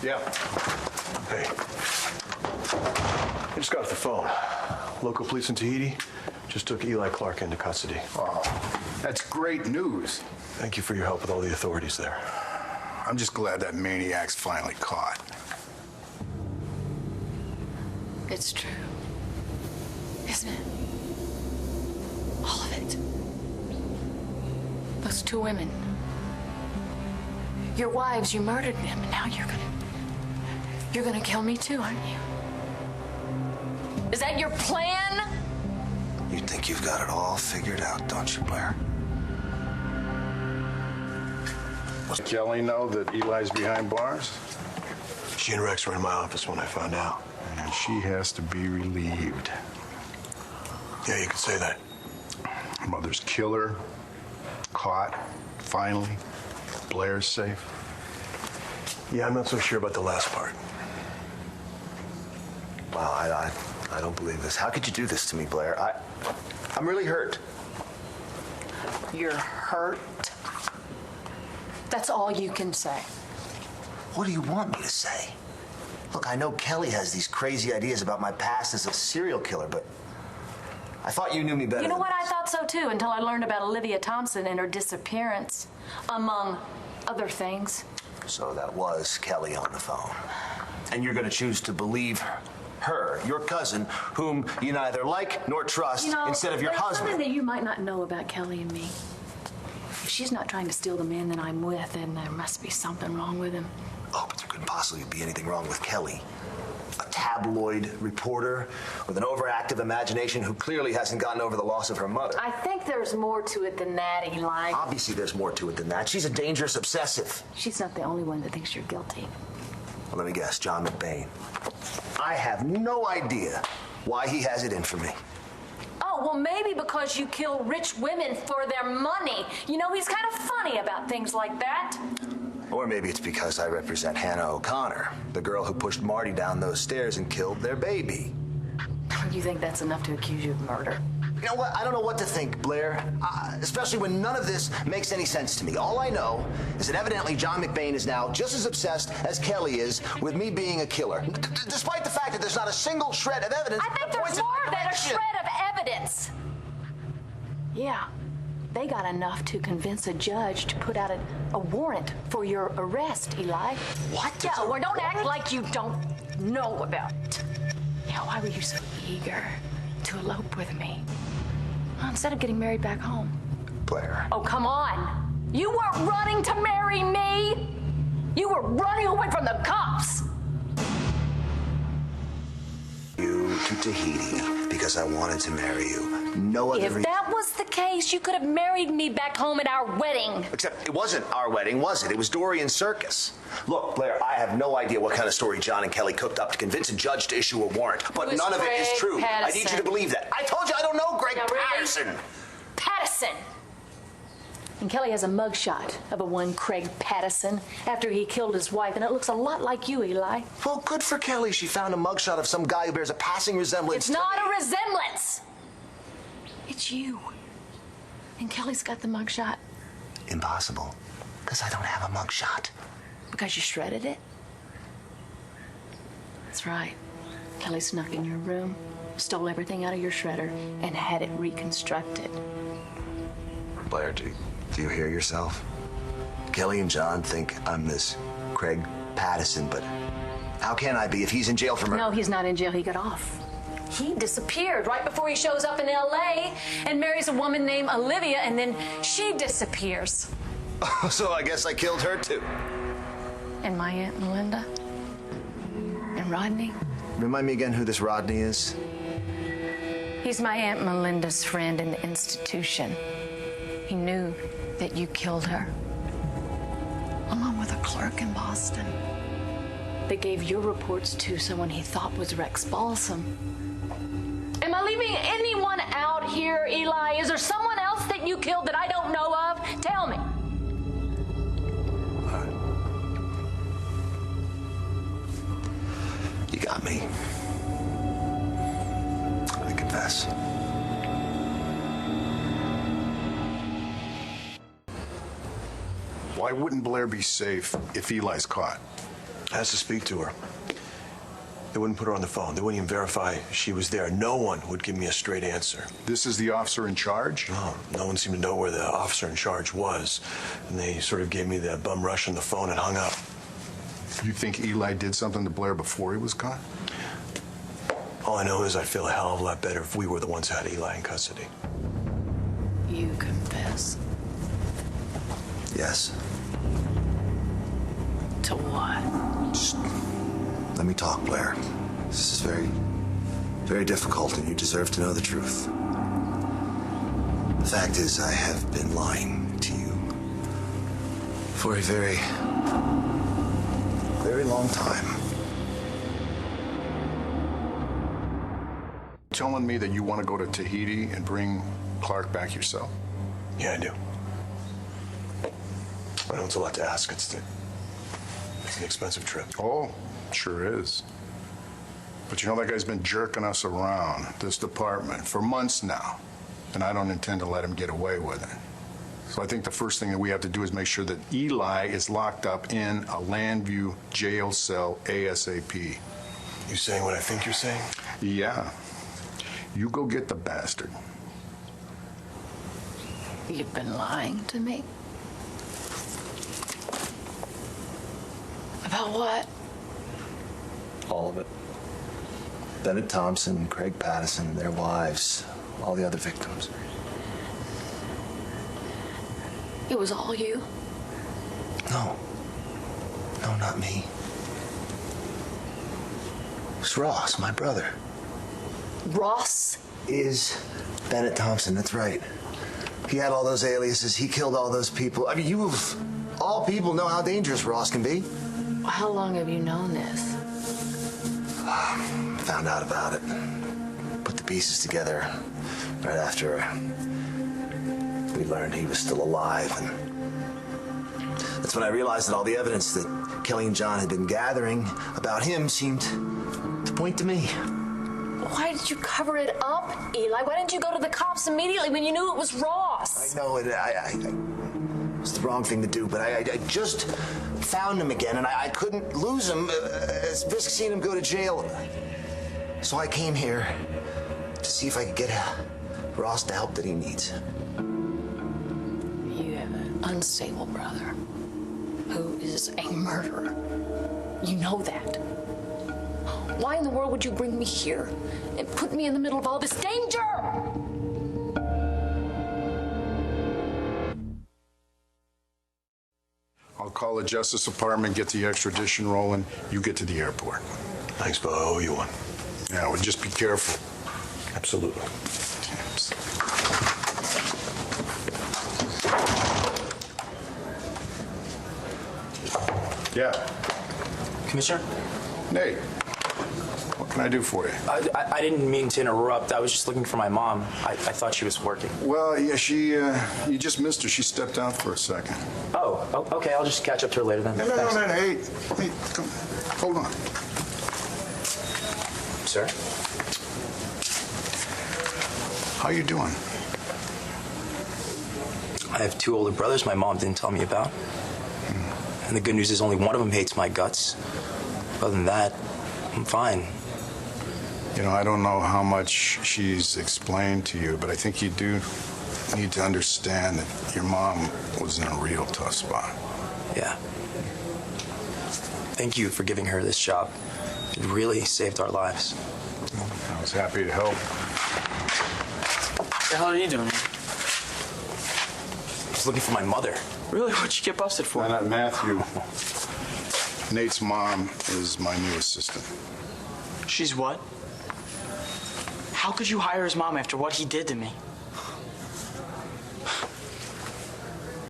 Yeah. Hey. I just got off the phone. Local police in Tahiti just took Eli Clark into custody. Oh, that's great news. Thank you for your help with all the authorities there. I'm just glad that maniac's finally caught. It's true. Isn't it? All of it. Those two women. Your wives, you murdered them, and now you're gonna kill me too, aren't you? Is that your plan? You think you've got it all figured out, don't you, Blair? Does Kelly know that Eli's behind bars? She and Rex were in my office when I found out. And she has to be relieved. Yeah, you could say that. Her mother's killer, caught, finally. Blair's safe. Yeah, I'm not so sure about the last part. Wow, I don't believe this. How could you do this to me, Blair? I'm really hurt. You're hurt. That's all you can say. What do you want me to say? Look, I know Kelly has these crazy ideas about my past as a serial killer, but I thought you knew me better. You know than what? I this. thought so too until I learned about Olivia Thompson and her disappearance, among other things. So that was Kelly on the phone. And you're going to choose to believe her, your cousin, whom you neither like nor trust, instead of your there's husband. Something that you might not know about Kelly and me. If she's not trying to steal the man that I'm with, then there must be something wrong with him. Oh, but there couldn't possibly be anything wrong with Kelly. A tabloid reporter with an overactive imagination who clearly hasn't gotten over the loss of her mother. I think there's more to it than that, Eli. Obviously, there's more to it than that. She's a dangerous obsessive. She's not the only one that thinks you're guilty. Well, let me guess, John McBain. I have no idea why he has it in for me. Oh, well, maybe because you kill rich women for their money. You know, he's kind of funny about things like that. Or maybe it's because I represent Hannah O'Connor, the girl who pushed Marty down those stairs and killed their baby. You think that's enough to accuse you of murder? You know what? I don't know what to think, Blair. Especially when none of this makes any sense to me. All I know is that evidently John McBain is now just as obsessed as Kelly is with me being a killer. Despite the fact that there's not a single shred of evidence. I think there's more than a shred of evidence. Yeah, they got enough to convince a judge to put out a warrant for your arrest, Eli. What? Yeah, well, don't act like you don't know about it. Yeah, why were you so eager to elope with me? Well, instead of getting married back home. Blair. Oh, come on. You weren't running to marry me. You were running away from the cops. You to Tahiti because I wanted to marry you. No other reason. If that was the case, you could have married me back home at our wedding. Except it wasn't our wedding, was it? It was Dorian's circus. Look, Blair, I have no idea what kind of story John and Kelly cooked up to convince a judge to issue a warrant, but none of it is true. I need you to believe that. I told you I don't know Greg Patterson. Patterson. And Kelly has a mugshot of a one Craig Patterson after he killed his wife, and it looks a lot like you, Eli. Well, good for Kelly. She found a mugshot of some guy who bears a passing resemblance. It's not a resemblance. It's you. And Kelly's got the mugshot. Impossible, because I don't have a mugshot. Because you shredded it? That's right. Kelly snuck in your room, stole everything out of your shredder, and had it reconstructed. Blair, do you hear yourself? Kelly and John think I'm this Craig Patterson, but how can I be if he's in jail for murder? No, he's not in jail. He got off. He disappeared right before he shows up in L.A. and marries a woman named Olivia, and then she disappears. So I guess I killed her, too. And my Aunt Melinda? And Rodney? Remind me again who this Rodney is? He's my Aunt Melinda's friend in the institution. He knew that you killed her, along with a clerk in Boston. They gave your reports to someone he thought was Rex Balsam. Am I leaving anyone out here, Eli? Is there someone else that you killed that I don't know of? Tell me. You got me. I confess. Why wouldn't Blair be safe if Eli's caught? I asked to speak to her. They wouldn't put her on the phone. They wouldn't even verify she was there. No one would give me a straight answer. This is the officer in charge? No one seemed to know where the officer in charge was. And they sort of gave me the bum rush on the phone and hung up. You think Eli did something to Blair before he was caught? All I know is I'd feel a hell of a lot better if we were the ones who had Eli in custody. You confess. Yes. To what? Just let me talk, Blair. This is very, very difficult, and you deserve to know the truth. The fact is, I have been lying to you for a very, very long time. Telling me that you want to go to Tahiti and bring Clark back yourself? Yeah, I do. I know it's a lot to ask. It's an expensive trip. Oh, sure is. But you know, that guy's been jerking us around, this department, for months now. And I don't intend to let him get away with it. So I think the first thing that we have to do is make sure that Eli is locked up in a Landview jail cell ASAP. You saying what I think you're saying? Yeah. You go get the bastard. You've been lying to me. About what? All of it. Bennett Thompson, Craig Pattison, their wives, all the other victims. It was all you? No. No, not me. It was Ross, my brother. Ross? Is Bennett Thompson, that's right. He had all those aliases. He killed all those people. I mean, you of all people know how dangerous Ross can be. How long have you known this? Found out about it. Put the pieces together right after we learned he was still alive. And that's when I realized that all the evidence that Kelly and John had been gathering about him seemed to point to me. Why did you cover it up, Eli? Why didn't you go to the cops immediately when you knew it was Ross? I know it. It was the wrong thing to do, but I just found him again, and I couldn't lose him. Risk seeing him go to jail. So I came here to see if I could get Ross the help that he needs. You have an unstable brother who is a murderer. You know that. Why in the world would you bring me here and put me in the middle of all this danger? I'll call the Justice Department, get the extradition rolling. You get to the airport. Thanks, Bo. I owe you one. Yeah, well, just be careful. Absolutely. Yeah. Commissioner? Nate, what can I do for you? I didn't mean to interrupt. I was just looking for my mom. I thought she was working. Well, yeah, you just missed her. She stepped out for a second. Oh, okay. I'll just catch up to her later then. No, hey, come, hold on. Sir? How you doing? I have two older brothers my mom didn't tell me about. And the good news is only one of them hates my guts. Other than that, I'm fine. You know, I don't know how much she's explained to you, but I think you do need to understand that your mom was in a real tough spot. Yeah. Thank you for giving her this job. It really saved our lives. I was happy to help. What the hell are you doing here? I was looking for my mother. Really? What'd you get busted for? Not Matthew. Nate's mom is my new assistant. She's what? How could you hire his mom after what he did to me?